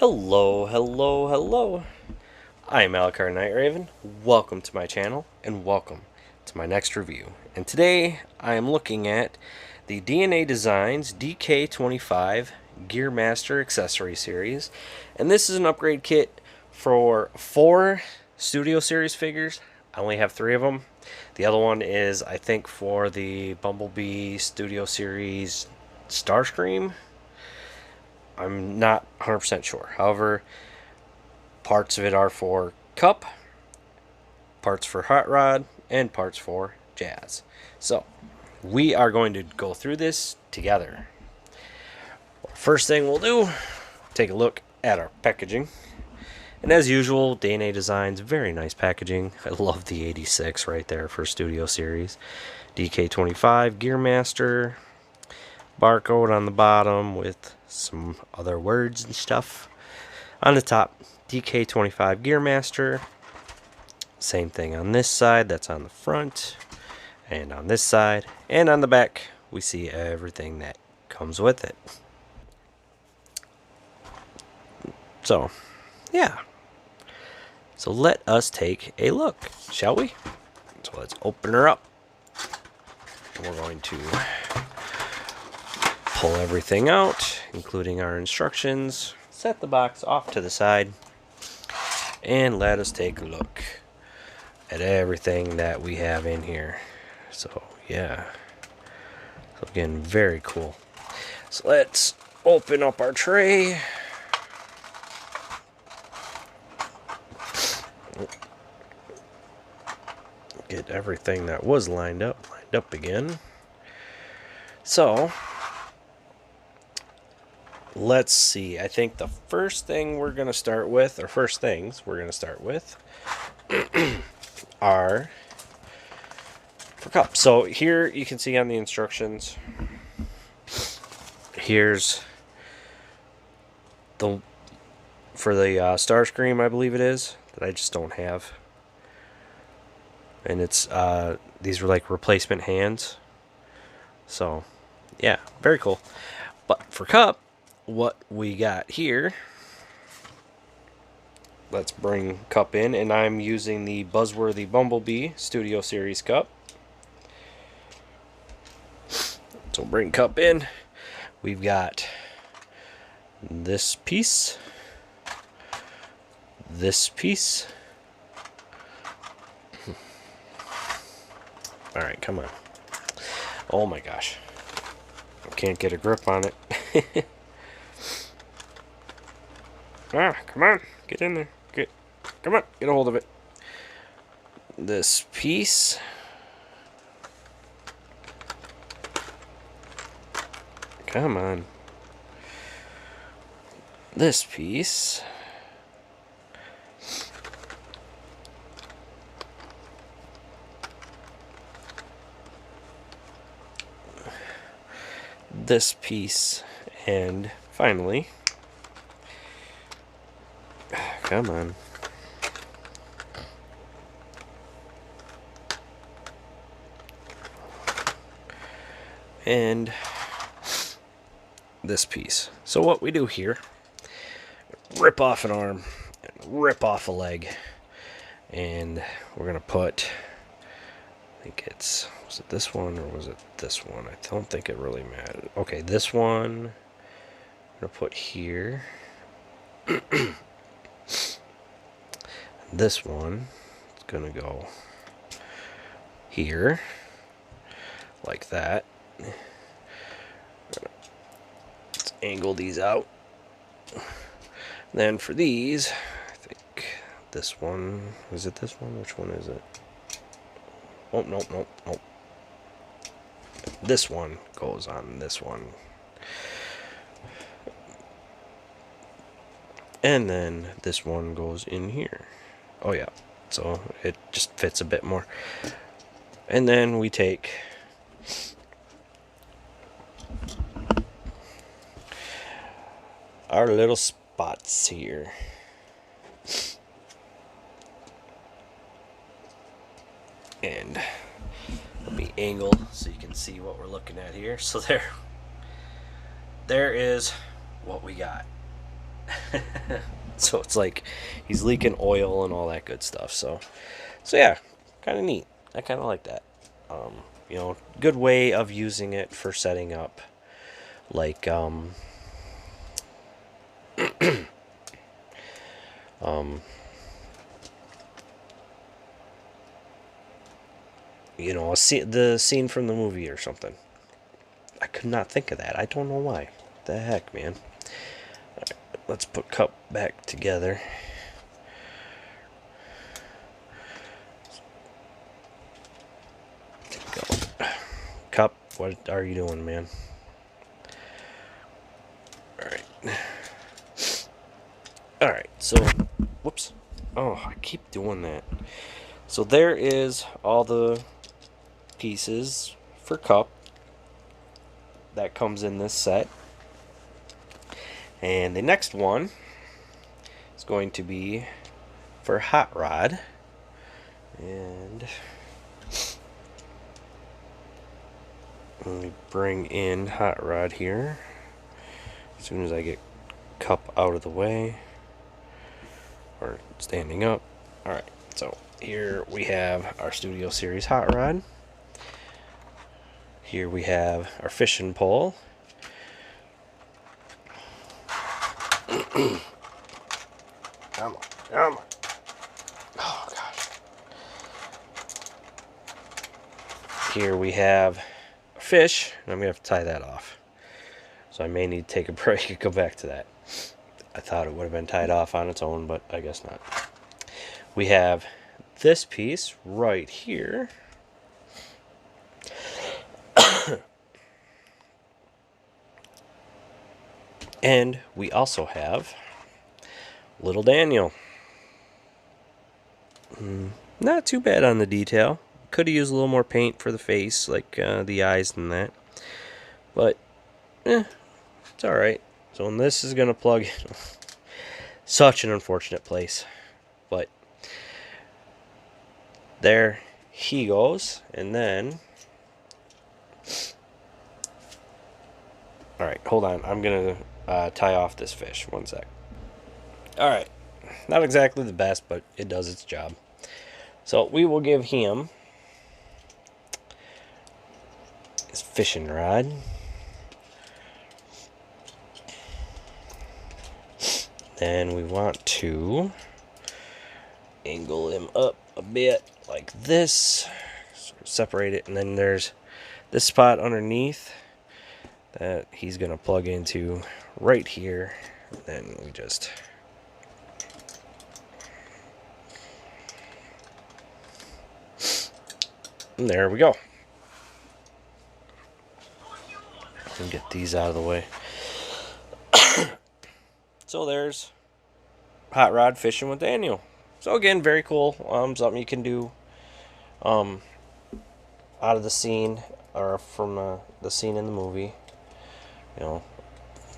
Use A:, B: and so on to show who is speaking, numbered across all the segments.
A: Hello, hello, hello. I am Alucard Night Raven. Welcome to my channel and welcome to my next review. And today I am looking at the DNA Designs DK-25 Gearmaster Accessory Series. And this is an upgrade kit for 4 Studio Series figures. I only have 3 of them. The other one is, I think, for the Bumblebee Studio Series Starscream. I'm not 100% sure. However, parts of it are for Cup, parts for Hot Rod, and parts for Jazz. So, we are going to go through this together. First thing we'll do, take a look at our packaging. And as usual, DNA Designs, very nice packaging. I love the 86 right there for Studio Series. DK-25 Gearmaster. Barcode on the bottom with some other words and stuff. On the top, DK-25 Gearmaster. Same thing on this side, that's on the front. And on this side. And on the back, we see everything that comes with it. So, yeah. So let us take a look, shall we? So let's open her up. And we're going to pull everything out, including our instructions, set the box off to the side, and let us take a look at everything that we have in here. So, yeah. So, again, very cool. So, let's open up our tray. Get everything that was lined up again. So, let's see. I think the first thing we're going to start with, or first things we're going to start with, are for cups. So here you can see on the instructions, here's the, for the Starscream, I believe it is, that I just don't have. And it's, these were like replacement hands. So, yeah, very cool. But for cup, what we got here, let's bring cup in, and I'm using the Buzzworthy Bumblebee Studio Series cup. So bring cup in. We've got this piece, this piece. All right, come on. Oh my gosh, I can't get a grip on it. Ah, come on, get in there. Come on, get a hold of it. This piece. Come on. This piece. This piece. And finally, come on. And this piece. So what we do here, rip off an arm, and rip off a leg, and we're gonna put, I think it's, was it this one or was it this one? I don't think it really mattered. Okay, this one I'm gonna put here. This one is gonna go here, like that. Let's angle these out. Then for these, I think this one, is it this one? Which one is it? Oh, nope. This one goes on this one. And then this one goes in here. Oh yeah, so it just fits a bit more. And then we take our little spots here. And let me angle so you can see what we're looking at here. So there is what we got. So it's like he's leaking oil and all that good stuff. So yeah, kind of neat. I kind of like that. You know, good way of using it for setting up, like you know, the scene from the movie or something. I could not think of that. I don't know why. The heck, man. Right, let's put Cup back together. Go. Cup, what are you doing, man? Alright. Alright, so, whoops. Oh, I keep doing that. So there is all the pieces for Cup that comes in this set. And the next one is going to be for Hot Rod. And let me bring in Hot Rod here as soon as I get Cup out of the way, or standing up. Alright, so here we have our Studio Series Hot Rod. Here we have our fishing pole. Come on, come on. Oh, gosh. Here we have a fish, and I'm going to have to tie that off. So I may need to take a break and go back to that. I thought it would have been tied off on its own, but I guess not. We have this piece right here. And we also have Little Daniel. Not too bad on the detail. Could have used a little more paint for the face, like the eyes and that. But, it's alright. So this is going to plug in. Such an unfortunate place. But, there he goes. And then, alright, hold on. I'm going to tie off this fish. One sec. Alright. Not exactly the best, but it does its job. So we will give him his fishing rod. Then we want to angle him up a bit like this. Sort of separate it, and then there's this spot underneath that he's going to plug into right here. Then we just... And there we go. And get these out of the way. So there's Hot Rod Fishing with Daniel. So again, very cool. Something you can do out of the scene, or from the scene in the movie. You know,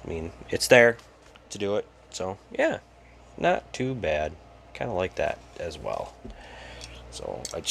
A: I mean, it's there to do it. So yeah, not too bad. Kind of like that as well. So I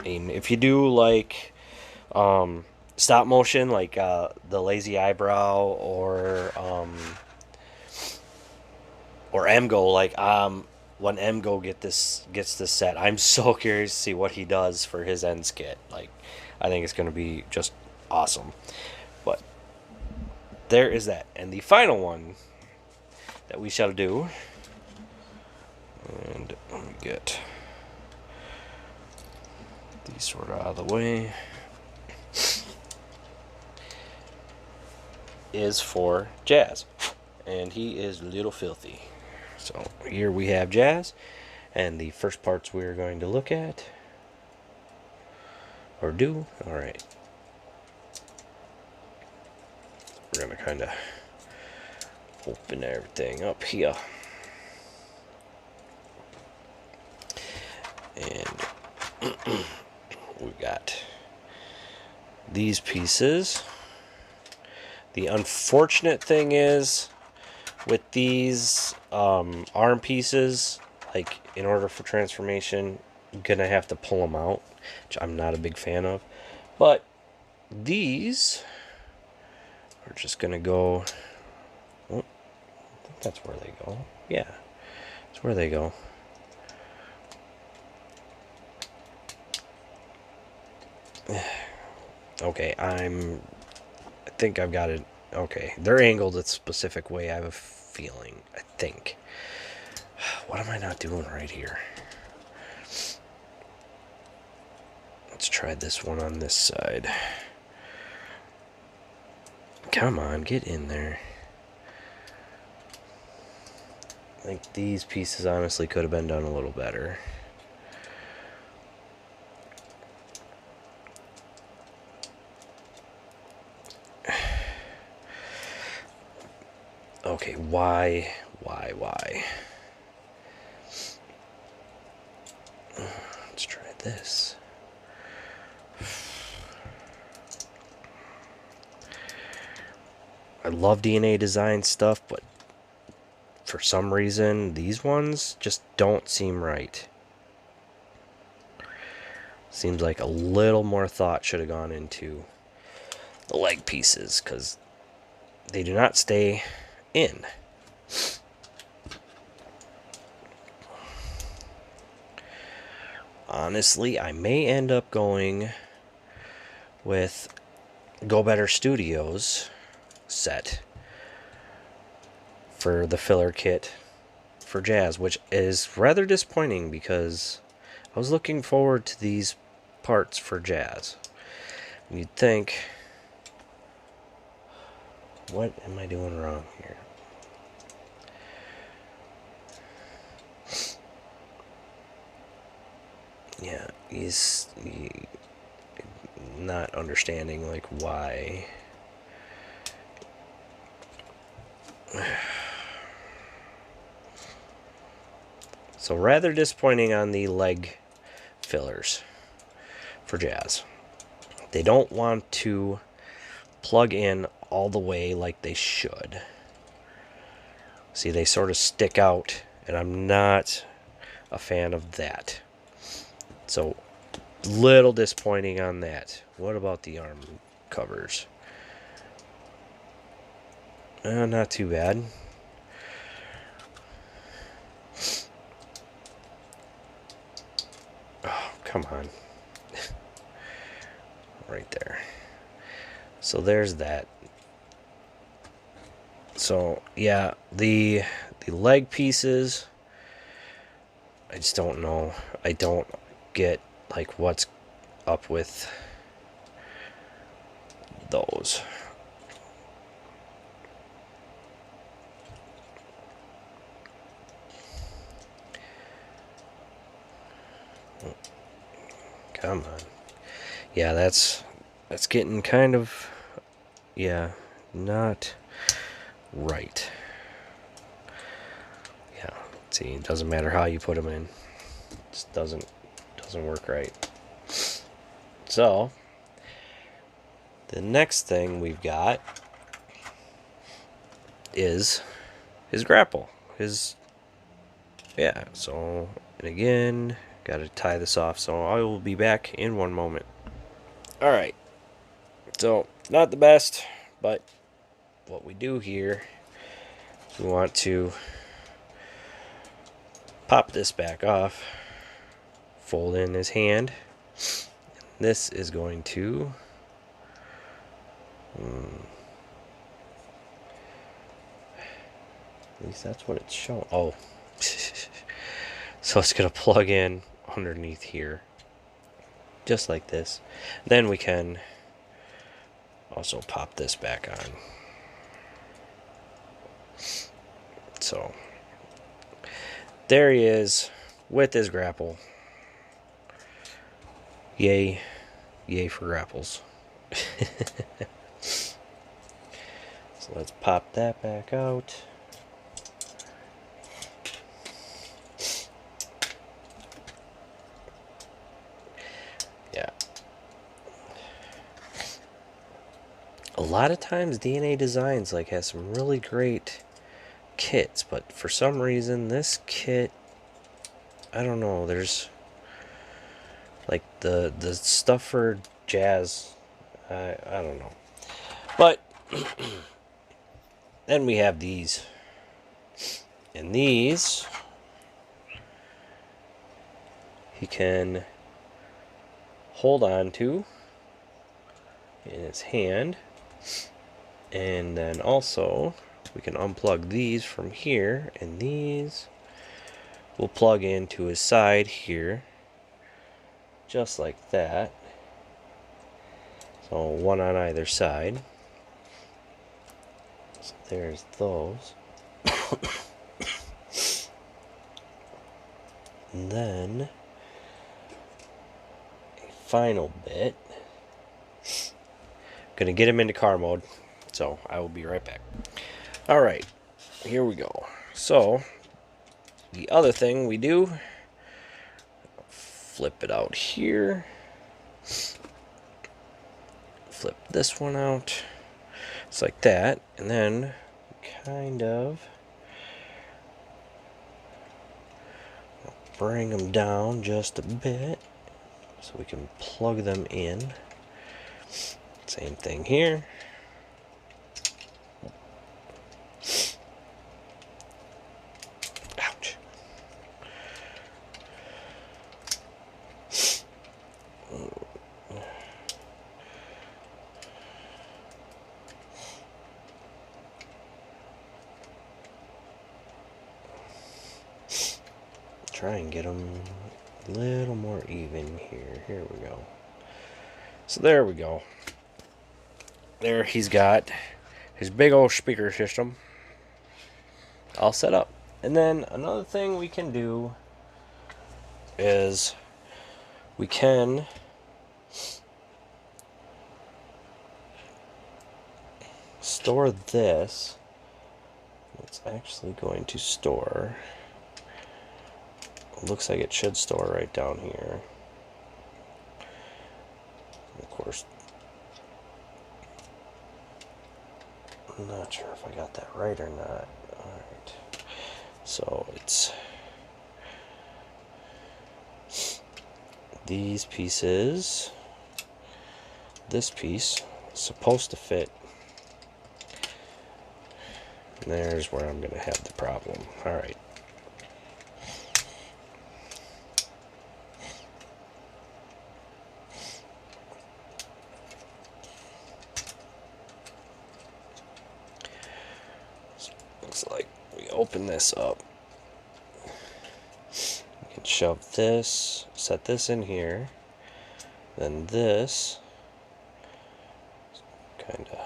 A: mean, if you do like stop motion, like the lazy eyebrow, or Emgo, like when Emgo gets this set, I'm so curious to see what he does for his end skit. Like, I think it's going to be just awesome. But there is that, and the final one that we shall do, and let me get these sort of out of the way, is for Jazz, and he is a little filthy. So here we have Jazz, and the first parts we're going to look at, or do, alright. We're going to kind of open everything up here. And we got these pieces. The unfortunate thing is, with these arm pieces, like, in order for transformation, I'm gonna have to pull them out, which I'm not a big fan of. But these are just gonna go. Oh, That's where they go. Yeah, that's where they go. Okay, I think I've got it. Okay, they're angled a specific way. I have a feeling. I think. What am I not doing right here? Let's try this one on this side. Come on, get in there. I think these pieces honestly could have been done a little better. Okay, why? Let's try this. I love DNA design stuff, but for some reason, these ones just don't seem right. Seems like a little more thought should have gone into the leg pieces, because they do not stay in. Honestly, I may end up going with Go Better Studios set for the filler kit for Jazz, which is rather disappointing because I was looking forward to these parts for Jazz. You'd think, what am I doing wrong here? Yeah, he's not understanding like why. So rather disappointing on the leg fillers for Jazz. They don't want to plug in all the way like they should. See, they sort of stick out, and I'm not a fan of that. So, little disappointing on that. What about the arm covers? Not too bad. Oh, come on. Right there. So there's that. So, yeah, the leg pieces, I just don't know. I don't get like what's up with those. Come on. Yeah, that's getting kind of, yeah, not right. Yeah, see, it doesn't matter how you put them in. It just doesn't work right. So, the next thing we've got is his grapple. Yeah, so, and again, got to tie this off, so I will be back in one moment. Alright, so, not the best, but what we do here, we want to pop this back off, fold in his hand. This is going to at least that's what it's showing. Oh. So it's going to plug in underneath here. Just like this. Then we can also pop this back on. So there he is with his grapple. Yay. Yay for grapples. So let's pop that back out. Yeah. A lot of times DNA Designs like has some really great kits, but for some reason this kit, I don't know, there's like the stuff for Jazz, I don't know. But then we have these And these he can hold on to in his hand, and then also we can unplug these from here, and these will plug into his side here just like that. So one on either side. So there's those. And then a final bit. Gonna get him into car mode, so I will be right back. Alright, here we go. So the other thing we do, flip it out here, flip this one out, it's like that, and then kind of bring them down just a bit so we can plug them in. Same thing here. Ouch. Try and get them a little more even here. Here we go. So there we go. There he's got his big old speaker system all set up. And then another thing we can do is we can store this. It's actually going to store, it looks like it should store right down here. Of course, I'm not sure if I got that right or not. Alright, so it's these pieces. This piece is supposed to fit. And there's where I'm going to have the problem. Alright. Looks like we open this up. We can shove this, set this in here, then this, kind of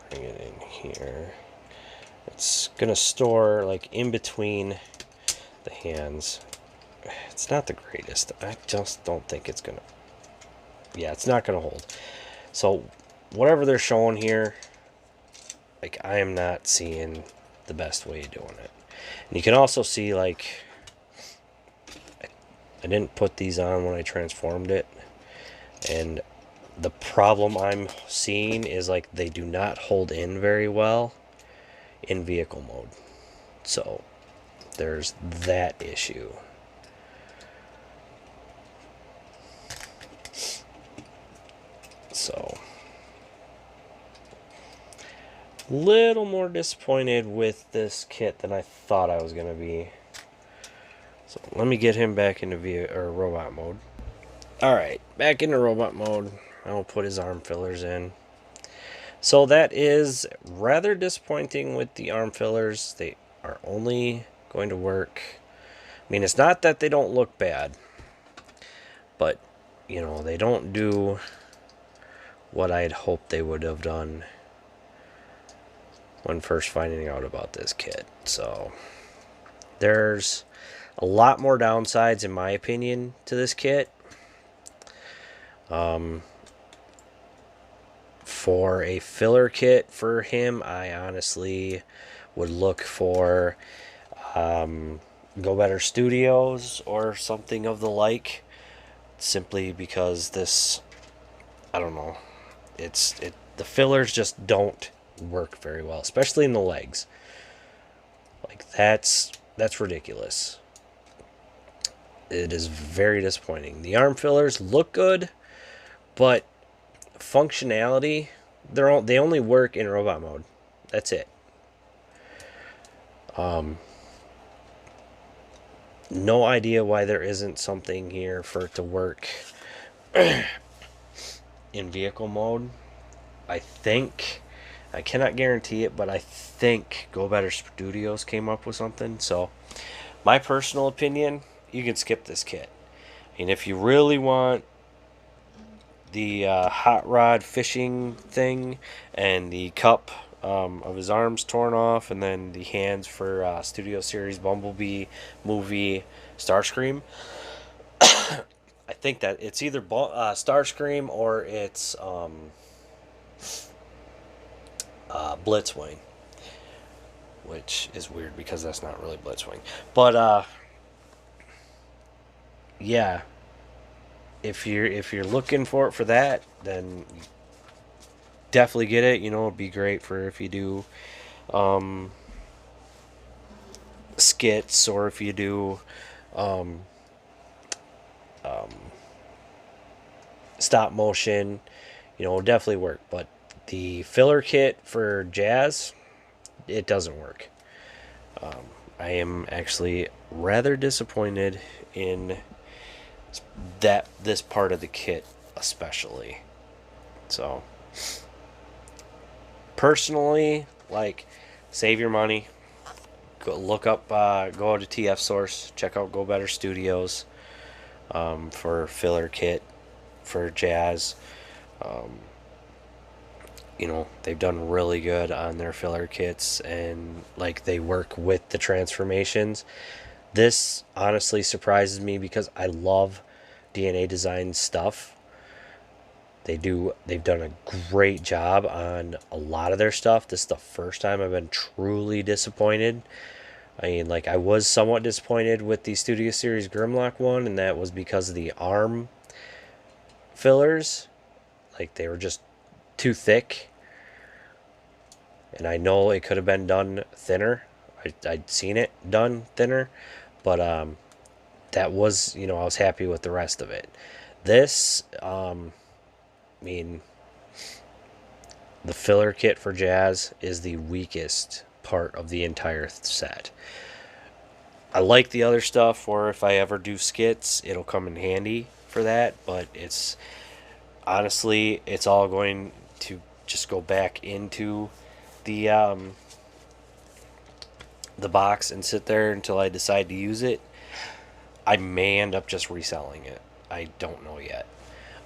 A: bring it in here. It's gonna store like in between the hands. It's not the greatest. I just don't think it's gonna, yeah, it's not gonna hold. So whatever they're showing here, like, I am not seeing the best way of doing it. And you can also see, like, I didn't put these on when I transformed it, and the problem I'm seeing is, like, they do not hold in very well in vehicle mode. So there's that issue. So little more disappointed with this kit than I thought I was gonna be. So let me get him back into robot mode. Alright, back into robot mode. I'll put his arm fillers in. So that is rather disappointing with the arm fillers. They are only going to work. I mean, it's not that they don't look bad, but, you know, they don't do what I had hoped they would have done when first finding out about this kit. So there's a lot more downsides, in my opinion, to this kit. For a filler kit for him, I honestly would look for Go Better Studios or something of the like, simply because this, I don't know, the fillers just don't work very well, especially in the legs. Like, that's ridiculous. It is very disappointing. The arm fillers look good, but functionality, they only work in robot mode. That's it. No idea why there isn't something here for it to work in vehicle mode. I think, I cannot guarantee it, but I think Go Better Studios came up with something. So, my personal opinion, you can skip this kit. And if you really want the hot rod fishing thing and the cup of his arms torn off, and then the hands for Studio Series Bumblebee movie Starscream, I think that it's either Starscream or it's Blitzwing, which is weird because that's not really Blitzwing. But yeah, if you're looking for it for that, then definitely get it. You know, it'd be great for if you do skits, or if you do um, stop motion. You know, it'll definitely work. But the filler kit for Jazz, it doesn't work. I am actually rather disappointed in this part of the kit especially. So personally, like, save your money. Go look up, go to TF Source, check out Go Better Studios for filler kit for Jazz. You know, they've done really good on their filler kits, and like, they work with the transformations. This honestly surprises me because I love DNA Design stuff. They've done a great job on a lot of their stuff. This is the first time I've been truly disappointed. I mean, like, I was somewhat disappointed with the Studio Series Grimlock one, and that was because of the arm fillers. Like, they were just too thick. And I know it could have been done thinner. I'd seen it done thinner. But that was, you know, I was happy with the rest of it. This, I mean, the filler kit for Jazz is the weakest part of the entire set. I like the other stuff, or if I ever do skits, it'll come in handy for that. But it's, honestly, it's all going to just go back into the box and sit there until I decide to use it. I may end up just reselling it. I don't know yet,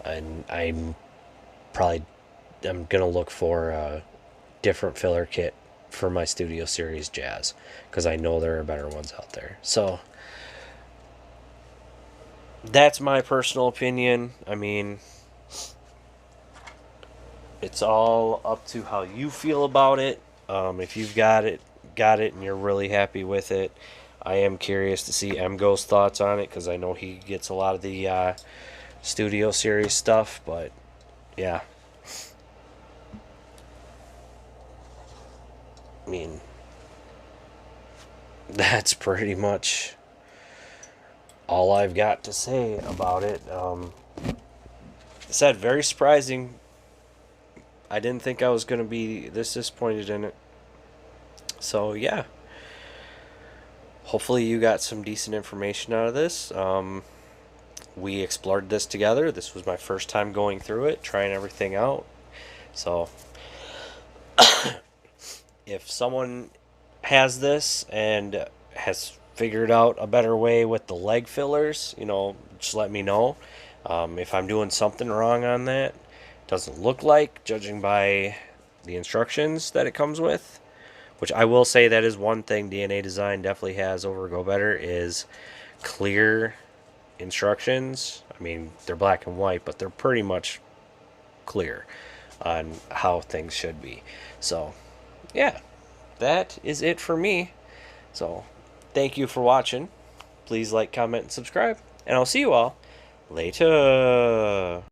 A: and I'm gonna look for a different filler kit for my Studio Series Jazz, because I know there are better ones out there. So that's my personal opinion. I mean, it's all up to how you feel about it. If you've got it, and you're really happy with it. I am curious to see MGo's thoughts on it, because I know he gets a lot of the Studio Series stuff. But yeah, I mean, that's pretty much all I've got to say about it. Said very surprising. I didn't think I was going to be this disappointed in it. So yeah, hopefully you got some decent information out of this. We explored this together. This was my first time going through it, trying everything out. So if someone has this and has figured out a better way with the leg fillers, you know, just let me know. If I'm doing something wrong on that, doesn't look like, judging by the instructions that it comes with, which I will say that is one thing DNA Design definitely has over Go Better, is clear instructions. I mean, they're black and white, but they're pretty much clear on how things should be. So yeah, that is it for me. So thank you for watching. Please like, comment, and subscribe, and I'll see you all later.